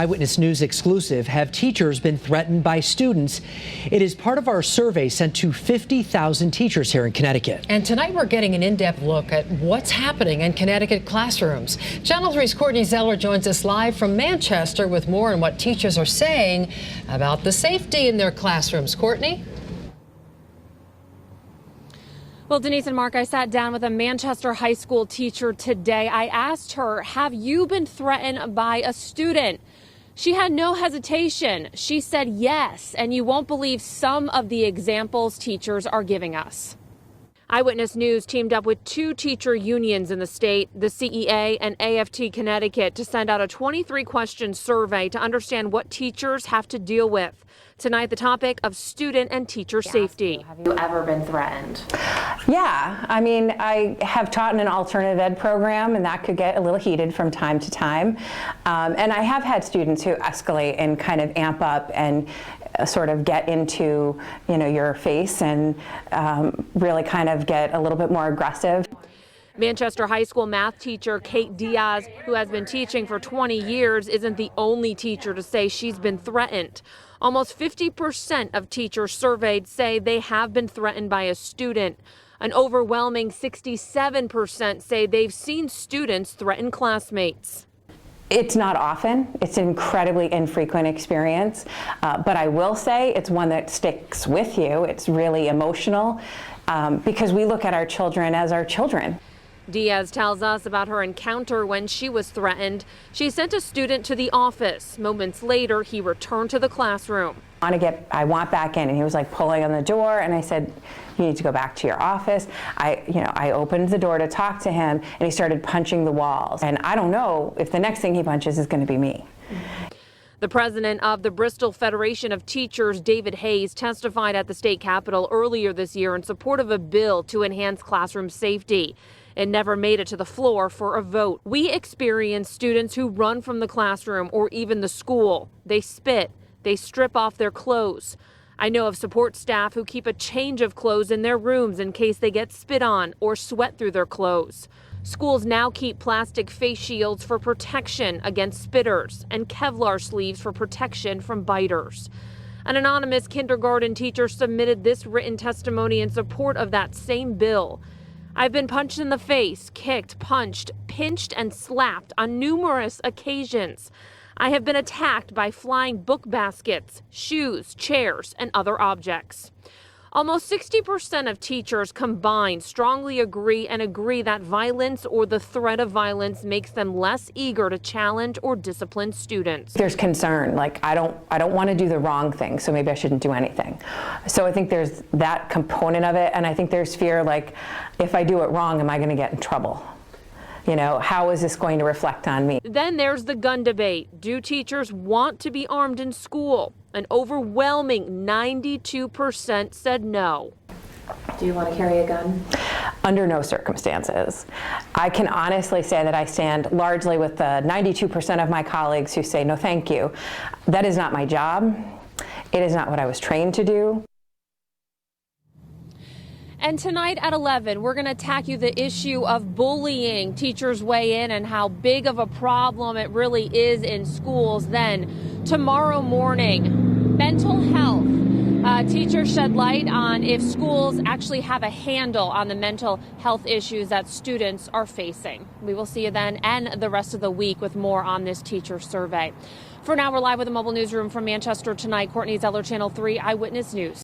Eyewitness News exclusive. Have teachers been threatened by students? It is part of our survey sent to 50,000 teachers here in Connecticut. And tonight we're getting an in-depth look at what's happening in Connecticut classrooms. Channel 3's Courtney Zeller joins us live from Manchester with more on what teachers are saying about the safety in their classrooms. Courtney? Well, Denise and Mark, I sat down with a Manchester high school teacher today. I asked her, have you been threatened by a student? She had no hesitation. She said yes, and you won't believe some of the examples teachers are giving us. Eyewitness News teamed up with 2 teacher unions in the state, the CEA and AFT Connecticut, to send out a 23-question survey to understand what teachers have to deal with. Tonight, the topic of student and teacher safety. Have you ever been threatened? Yeah, I mean, I have taught in an alternative ed program, and that could get a little heated from time to time. And I have had students who escalate and kind of amp up and sort of get into, your face and really kind of get a little bit more aggressive. Manchester High School math teacher Kate Diaz, who has been teaching for 20 years, isn't the only teacher to say she's been threatened. Almost 50% of teachers surveyed say they have been threatened by a student. An overwhelming 67% say they've seen students threaten classmates. It's not often. It's an incredibly infrequent experience, but I will say it's one that sticks with you. It's really emotional because we look at our children as our children. Diaz tells us about her encounter when she was threatened. She sent a student to the office. Moments later, he returned to the classroom. I want back in, and he was like pulling on the door, and I said, you need to go back to your office. I opened the door to talk to him, and he started punching the walls. And I don't know if the next thing he punches is going to be me. The president of the Bristol Federation of Teachers, David Hayes, testified at the state capitol earlier this year in support of a bill to enhance classroom safety. It never made it to the floor for a vote. We experience students who run from the classroom or even the school. They spit. They strip off their clothes. I know of support staff who keep a change of clothes in their rooms in case they get spit on or sweat through their clothes. Schools now keep plastic face shields for protection against spitters and Kevlar sleeves for protection from biters. An anonymous kindergarten teacher submitted this written testimony in support of that same bill. I've been punched in the face, kicked, punched, pinched, and slapped on numerous occasions. I have been attacked by flying book baskets, shoes, chairs, and other objects. Almost 60% of teachers combined strongly agree that violence or the threat of violence makes them less eager to challenge or discipline students. There's concern, like I don't want to do the wrong thing, so maybe I shouldn't do anything. So I think there's that component of it, and I think there's fear, like if I do it wrong, am I going to get in trouble? How is this going to reflect on me? Then there's the gun debate. Do teachers want to be armed in school? An overwhelming 92% said no. Do you want to carry a gun? Under no circumstances. I can honestly say that I stand largely with the 92% of my colleagues who say no thank you. That is not my job. It is not what I was trained to do. And tonight at 11, we're going to tackle the issue of bullying. Teachers weigh in and how big of a problem it really is in schools. Then tomorrow morning, mental health. Teachers shed light on if schools actually have a handle on the mental health issues that students are facing. We will see you then and the rest of the week with more on this teacher survey. For now, we're live with the mobile newsroom from Manchester tonight. Courtney Zeller, Channel 3 Eyewitness News.